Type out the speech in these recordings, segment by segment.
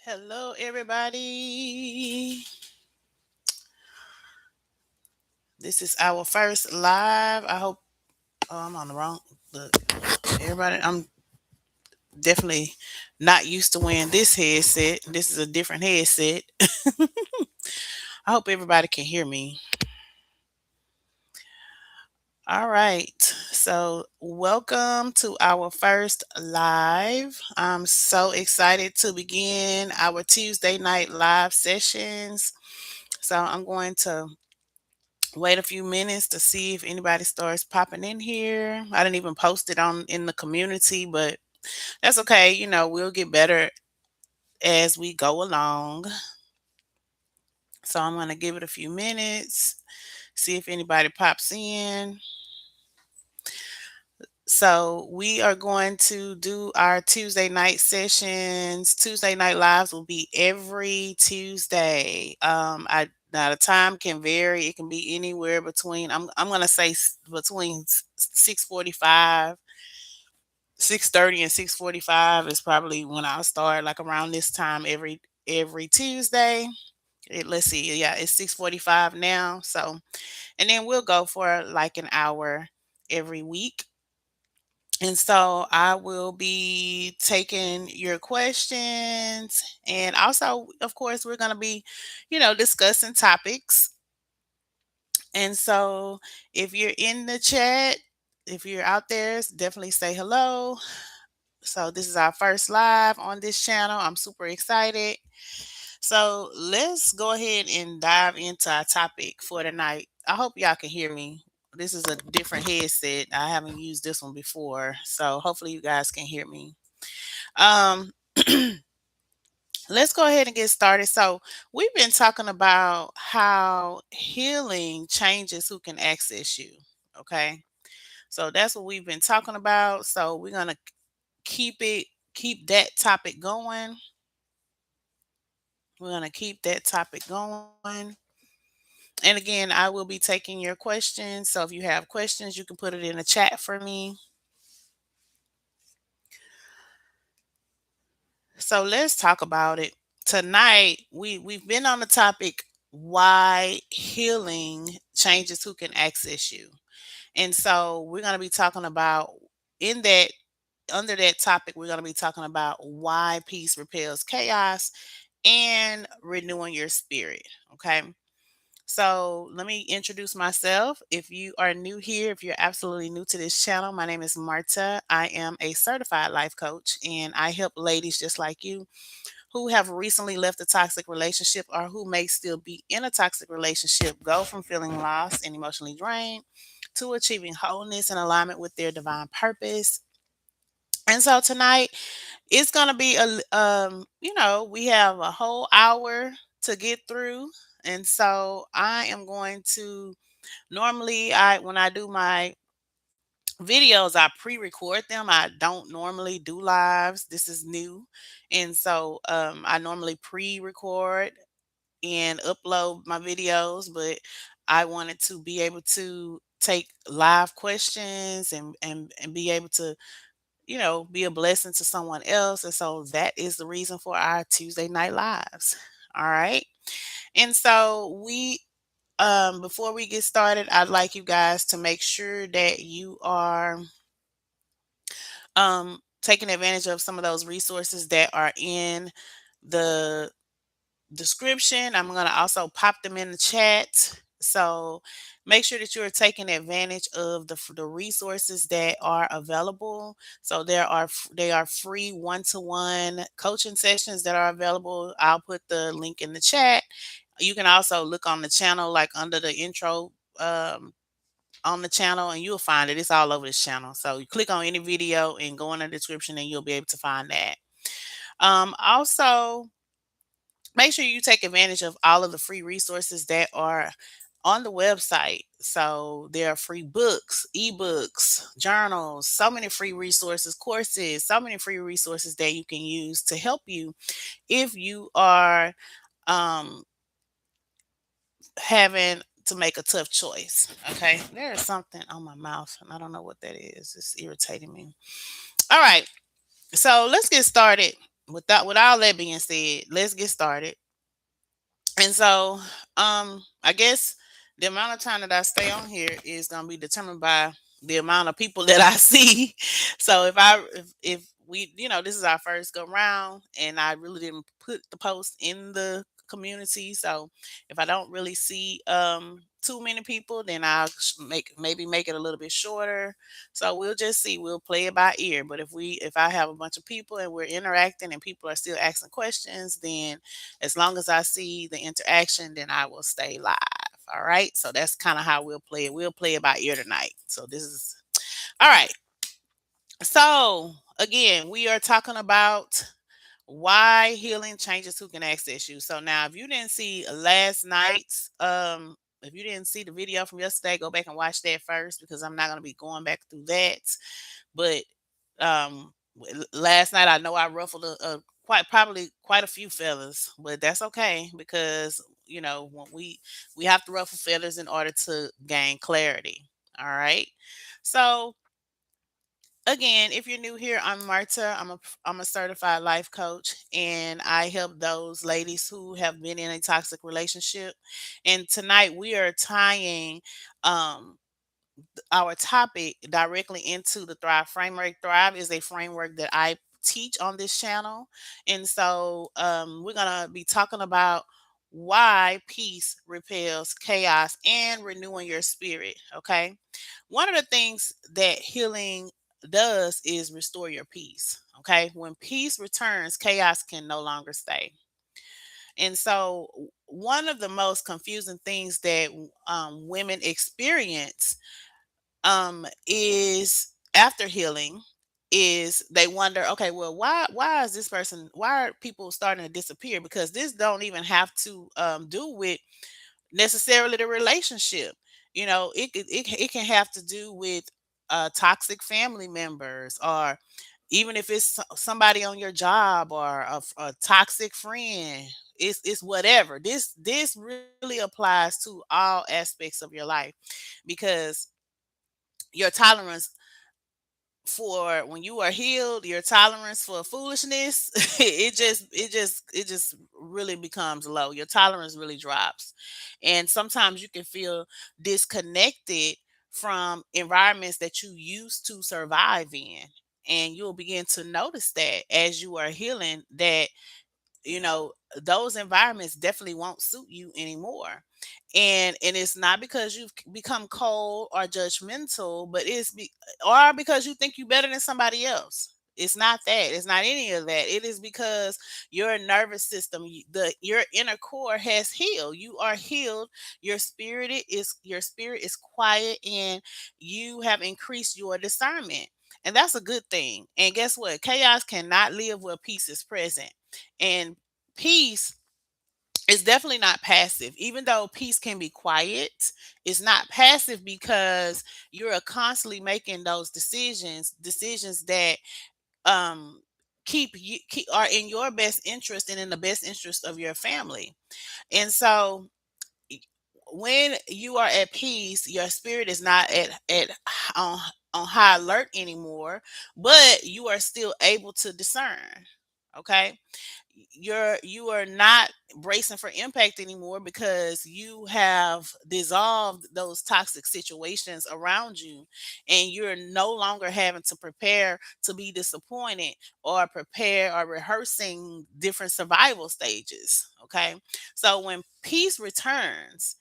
Hello, everybody. This is our first live. I hope. Oh, I'm on the wrong. Look, everybody. I'm definitely not used to wearing this headset. This is a different headset. I hope everybody can hear me. All right. So, welcome to our first live. I'm so excited to begin our Tuesday night live sessions. So, I'm going to wait a few minutes to see if anybody starts popping in here. I didn't even post it on in the community, but that's okay. We'll get better as we go along. So I'm going to give it a few minutes, see if anybody pops in. So we are going to do our Tuesday night sessions. Tuesday night lives will be every Tuesday. I Now the time can vary. It can be anywhere between I'm gonna say between 6:45, 6:30, and 6:45 is probably when I'll start. Like around this time every Tuesday. Let's see, yeah, it's 6:45 now. So and then we'll go for like an hour every week. And so I will be taking your questions. And also, of course, we're going to be, discussing topics. And so if you're in the chat, if you're out there, definitely say hello. So this is our first live on this channel. I'm super excited. So let's go ahead and dive into our topic for tonight. I hope y'all can hear me. This is a different headset. I haven't used this one before. So hopefully you guys can hear me. Um let's go ahead and get started. So we've been talking about how healing changes who can access you. Okay. So that's what we've been talking about. So we're gonna keep that topic going. We're gonna keep that topic going. And again, I will be taking your questions. So if you have questions, you can put it in the chat for me. So let's talk about it. Tonight, we've been on the topic why healing changes who can access you. And so we're going to be talking about in that under that topic, we're going to be talking about why peace repels chaos and renewing your spirit. Okay. So let me introduce myself. If you are new here, if you're absolutely new to this channel, my name is Marta. I am a certified life coach and I help ladies just like you who have recently left a toxic relationship or who may still be in a toxic relationship go from feeling lost and emotionally drained to achieving wholeness and alignment with their divine purpose. And so tonight it's going to be we have a whole hour to get through. And so I am going to normally I when I do my videos, I pre-record them. I don't normally do lives. This is new. And so I normally pre-record and upload my videos, but I wanted to be able to take live questions and be able to, be a blessing to someone else. And so that is the reason for our Tuesday night lives. All right. And so we before we get started, I'd like you guys to make sure that you are taking advantage of some of those resources that are in the description. I'm going to also pop them in the chat. So make sure that you're taking advantage of the resources that are available. So they are free one-to-one coaching sessions that are available. I'll put the link in the chat. You can also look on the channel, like under the intro on the channel, and you'll find it. It's all over this channel. So you click on any video and go in the description, and you'll be able to find that. Also, make sure you take advantage of all of the free resources that are on the website. So there are free books, ebooks, journals, so many free resources, courses, so many free resources that you can use to help you if you are um, having to make a tough choice. Okay. There is something on my mouth and I don't know what that is. It's irritating me. All right. So let's get started. with all that being said, let's get started. And so, I guess the amount of time that I stay on here is gonna be determined by the amount of people that I see. So if we, this is our first go round, and I really didn't put the post in the community. So if I don't really see too many people, then I'll make it a little bit shorter. So we'll just see. We'll play it by ear. But if I have a bunch of people and we're interacting and people are still asking questions, then as long as I see the interaction, then I will stay live. All right. So that's kind of how we'll play it. We'll play it by ear tonight. So this is all right. So again, we are talking about why healing changes who can access you. So now, if you didn't see last night's, if you didn't see the video from yesterday, go back and watch that first because I'm not going to be going back through that. But last night I know I ruffled a quite probably quite a few feathers, but that's okay because when we have to ruffle feathers in order to gain clarity. All right. So again, if you're new here, I'm Marta. I'm a certified life coach, and I help those ladies who have been in a toxic relationship. And tonight we are tying um, our topic directly into the Thrive framework. Thrive is a framework that I teach on this channel. And so we're going to be talking about why peace repels chaos and renewing your spirit. Okay. One of the things that healing does is restore your peace. Okay. When peace returns, chaos can no longer stay. And so, one of the most confusing things that women experience is after healing is they wonder, okay, well, why is this person, why are people starting to disappear? Because this don't even have to do with necessarily the relationship. It can have to do with toxic family members, or even if it's somebody on your job, or a toxic friend. It's whatever. This really applies to all aspects of your life, because your tolerance for when you are healed, your tolerance for foolishness, it just really becomes low. Your tolerance really drops. And sometimes you can feel disconnected from environments that you used to survive in. And you'll begin to notice that as you are healing, that you know those environments definitely won't suit you anymore. And it's not because you've become cold or judgmental, but or because you think you better than somebody else. It's not that. It's not any of that. It is because your nervous system, your inner core has healed. You are healed. Your spirit is quiet, and you have increased your discernment. And that's a good thing. And guess what? Chaos cannot live where peace is present. And peace is definitely not passive. Even though peace can be quiet, it's not passive, because you're constantly making those decisions that um are in your best interest and in the best interest of your family. And so y- when you are at peace, your spirit is not at on on high alert anymore, but you are still able to discern. Okay. You are not bracing for impact anymore, because you have dissolved those toxic situations around you, and you're no longer having to prepare to be disappointed, or prepare or rehearsing different survival stages. Okay. So when peace returns,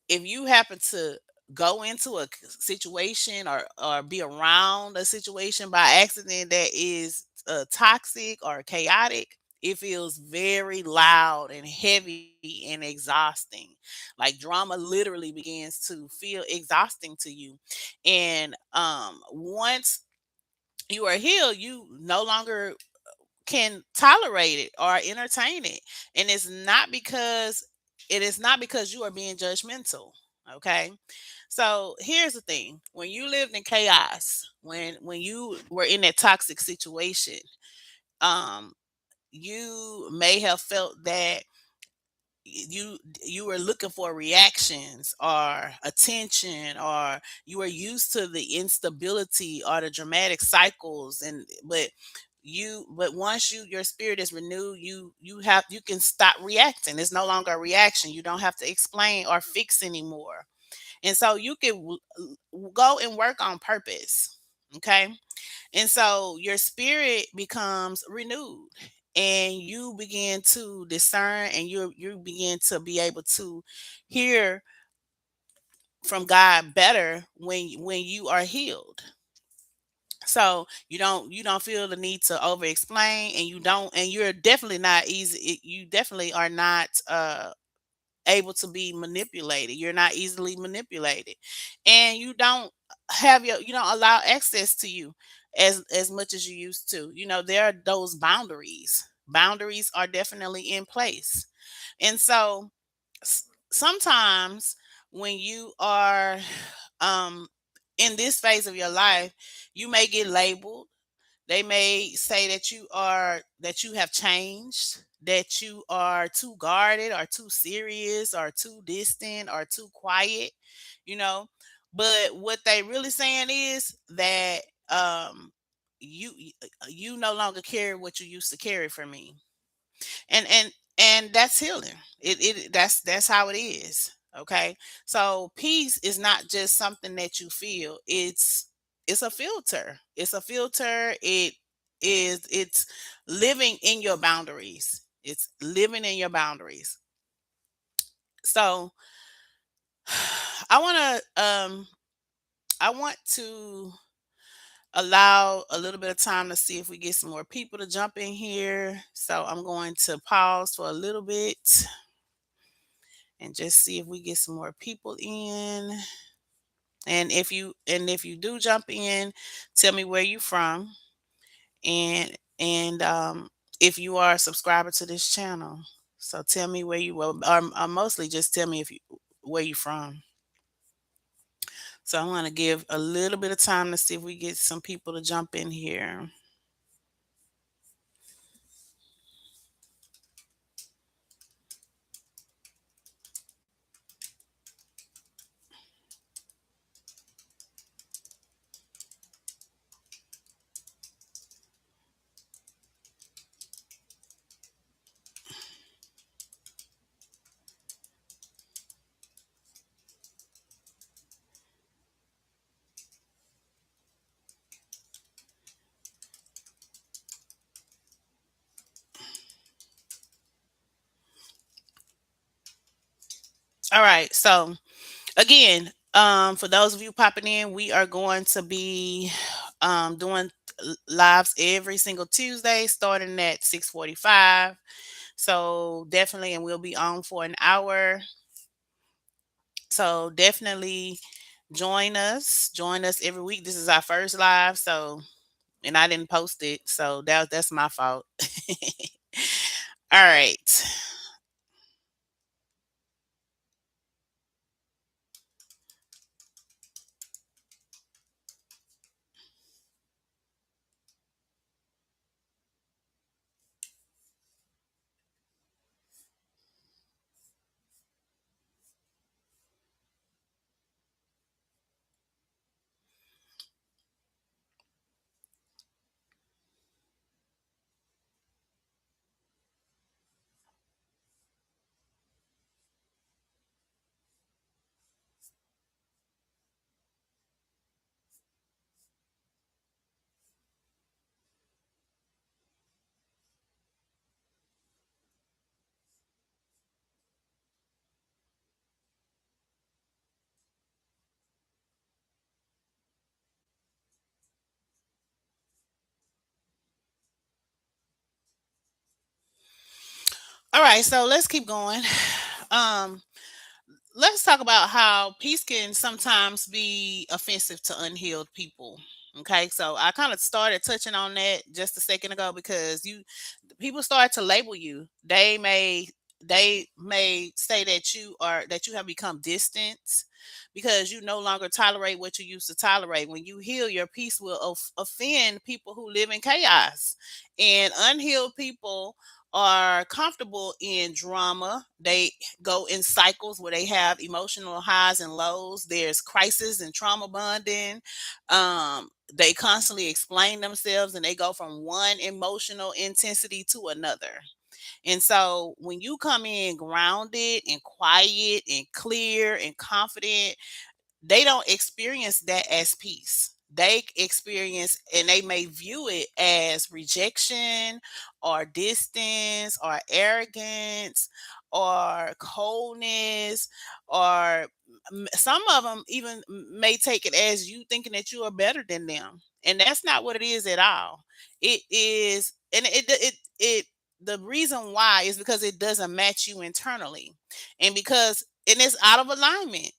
if you happen to go into a situation, or be around a situation by accident that is toxic or chaotic, it feels very loud and heavy and exhausting. Like drama literally begins to feel exhausting to you. And once you are healed, you no longer can tolerate it or entertain it. And it is not because you are being judgmental. Okay. So here's the thing. When you lived in chaos, when you were in that toxic situation, um, you may have felt that you were looking for reactions or attention, or you were used to the instability or the dramatic cycles. And but but once your spirit is renewed, you can stop reacting. It's no longer a reaction. You don't have to explain or fix anymore. And so you can go and work on purpose. Okay. And so your spirit becomes renewed, and you begin to discern, and you begin to be able to hear from God better when you are healed. So you don't feel the need to over explain, and you're definitely not easy. You definitely are not able to be manipulated. You're not easily manipulated, and you don't allow access to you as much as you used to. There are those boundaries. Boundaries are definitely in place, and so sometimes when you are um in this phase of your life, you may get labeled. They may say that you have changed, that you are too guarded or too serious or too distant or too quiet, you know. But what they really saying is that you you no longer carry what you used to carry for me. And that's healing. That's how it is. Okay. So peace is not just something that you feel. It's a filter. It's a filter. It's living in your boundaries. It's living in your boundaries. So I want to allow a little bit of time to see if we get some more people to jump in here. So I'm going to pause for a little bit and just see if we get some more people in. And if you do jump in, tell me where you from, and if you are a subscriber to this channel. So tell me where you or mostly just tell me if you where you from. So I'm gonna give a little bit of time to see if we get some people to jump in here. All right. So again, for those of you popping in, we are going to be doing lives every single Tuesday starting at 6:45. So definitely, and we'll be on for an hour. So definitely join us every week. This is our first live, so and I didn't post it, so that's my fault. All right. All right, so let's keep going. Um let's talk about how peace can sometimes be offensive to unhealed people. Okay, so I kind of started touching on that just a second ago because people start to label you. They may say that you have become distant because you no longer tolerate what you used to tolerate. When you heal, your peace will offend people who live in chaos, and unhealed people are comfortable in drama. They go in cycles where they have emotional highs and lows. There's crisis and trauma bonding. They constantly explain themselves and they go from one emotional intensity to another. And so when you come in grounded and quiet and clear and confident, they don't experience that as peace. They experience and they may view it as rejection or distance or arrogance or coldness or some of them even may take it as you thinking that you are better than them. And that's not what it is at all. It is, and it the reason why is because it doesn't match you internally. And because, and it's out of alignment.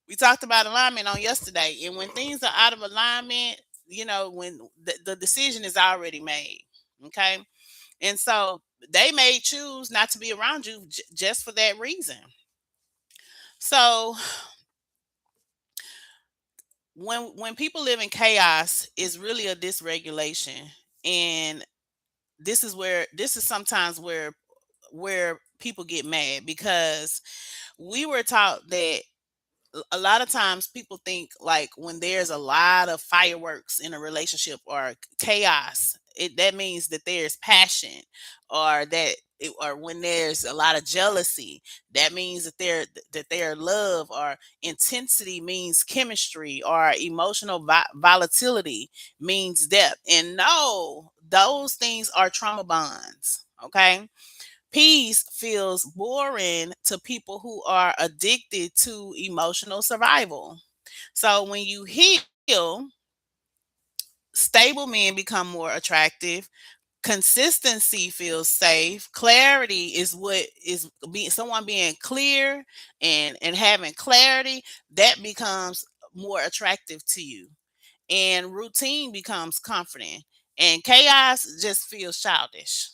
We talked about alignment on yesterday, and when things are out of alignment, when the decision is already made. Okay. And so they may choose not to be around you just for that reason. So when people live in chaos, it's really a dysregulation. And this is sometimes where people get mad, because we were taught that a lot of times people think like when there's a lot of fireworks in a relationship or chaos, that means that there's passion, or or when there's a lot of jealousy, that means that they're love, or intensity means chemistry, or emotional volatility means depth. And no, those things are trauma bonds. Okay. Peace feels boring to people who are addicted to emotional survival. So when you heal, stable men become more attractive. Consistency feels safe. Clarity is what is being someone being clear and having clarity, that becomes more attractive to you. And routine becomes comforting. And chaos just feels childish.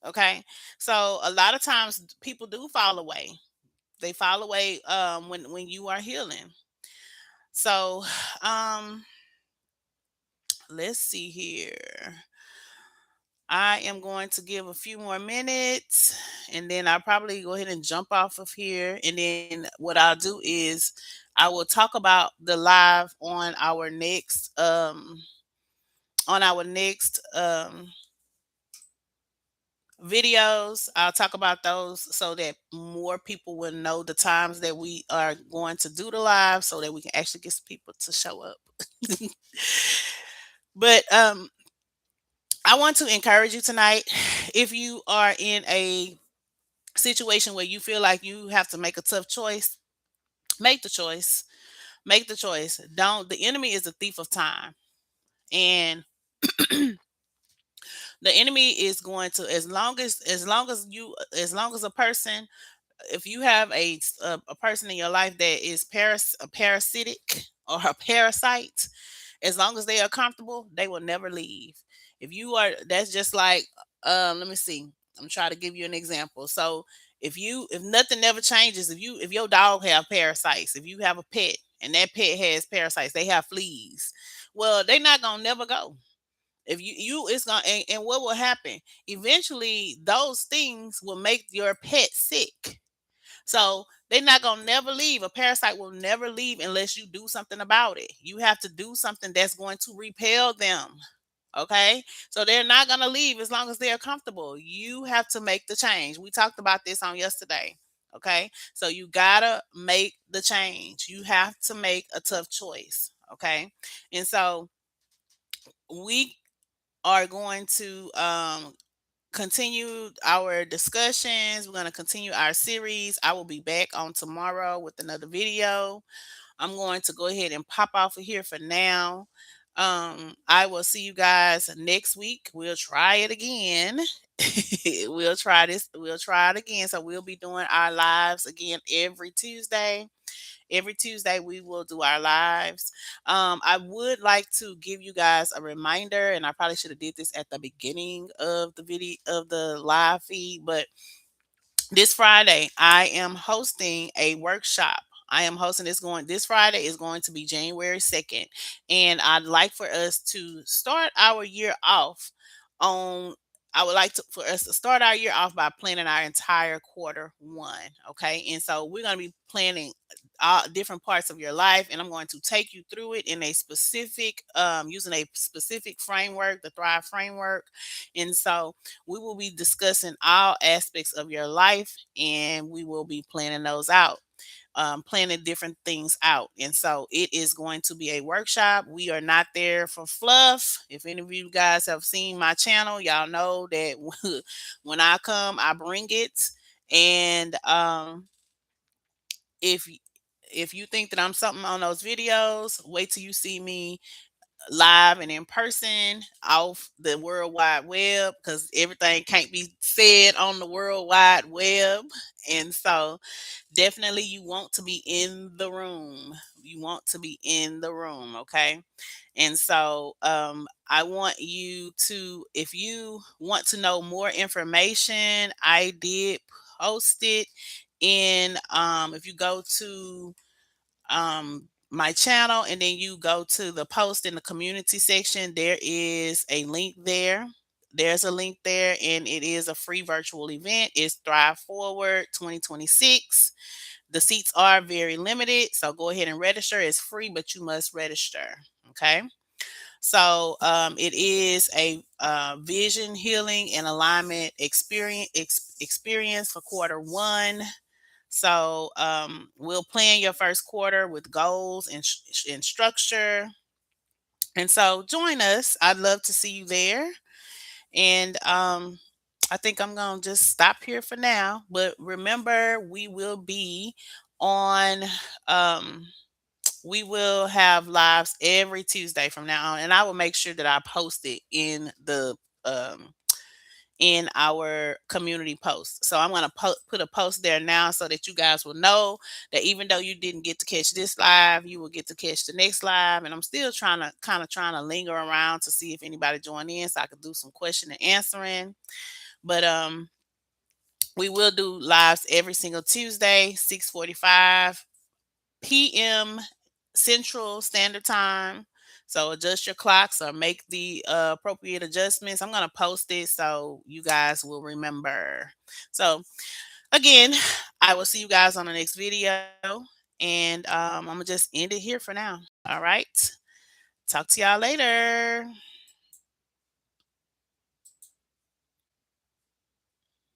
Okay. So a lot of times people do fall away. They fall away when you are healing. So um let's see here. I am going to give a few more minutes, and then I'll probably go ahead and jump off of here. And then what I'll do is I will talk about the live on our next videos. I'll talk about those so that more people will know the times that we are going to do the live, so that we can actually get some people to show up. But I want to encourage you tonight. If you are in a situation where you feel like you have to make a tough choice, make the choice. Make the choice. Don't The enemy is a thief of time. And the enemy is going to, as long as a person, if you have a person in your life that is a parasitic or a parasite, as long as they are comfortable, they will never leave. If you are, that's just like, let me see. I'm trying to give you an example. So if nothing never changes, if your dog have parasites, if you have a pet and that pet has parasites, they have fleas. Well, they're not gonna never go. If you it's gonna, and what will happen? Eventually, those things will make your pet sick. So they're not gonna never leave. A parasite will never leave unless you do something about it. You have to do something that's going to repel them. Okay. So they're not gonna leave as long as they're comfortable. You have to make the change. We talked about this on yesterday. Okay. So you gotta make the change. You have to make a tough choice. Okay. And so we are going to continue our discussions. We're going to continue our series. I will be back on tomorrow with another video. I'm going to go ahead and pop off of here for now. I will see you guys next week. We'll try it again. We'll try it again. So we'll be doing our lives again every Tuesday. Every Tuesday, we will do our lives. I would like to give you guys a reminder, and I probably should have did this at the beginning of the video of the live feed, but this Friday, I am hosting a workshop. I am hosting this Friday is going to be January 2nd. And I'd like for us to start our year off on I would like to for us to start our year off by planning our entire quarter one. Okay. And so we're going to be planning all different parts of your life, and I'm going to take you through it in a specific, using a specific framework, the Thrive framework. And so we will be discussing all aspects of your life, and we will be planning those out, planning different things out. And so it is going to be a workshop. We are not there for fluff. If any of you guys have seen my channel, y'all know that when I come, I bring it. And if if you think that I'm something on those videos, wait till you see me live and in person off the World Wide Web, because everything can't be said on the World Wide Web. And so definitely you want to be in the room. You want to be in the room, okay? And so I want you to, if you want to know more information, I did post it in, if you go to my channel and then you go to the post in the community section, there is a link there. There's a link there, and it is a free virtual event. It's Thrive Forward 2026. The seats are very limited, so go ahead and register. It's free, but you must register. Okay. So it is a vision, healing, and alignment experience for quarter one. So we'll plan your first quarter with goals and structure. And so join us. I'd love to see you there. And I think I'm going to just stop here for now. But remember, on, um, we will have lives every Tuesday from now on. And I will make sure that I post it um, in our community post. So I'm going to put a post there now so that you guys will know that even though you didn't get to catch this live, you will get to catch the next live. And I'm still trying to linger around to see if anybody joined in so I could do some question and answering. But we will do lives every single Tuesday, 6:45 p.m. Central Standard Time. So adjust your clocks or make the appropriate adjustments. I'm going to post it so you guys will remember. So again, I will see you guys on the next video. And I'm going to just end it here for now. All right. Talk to y'all later.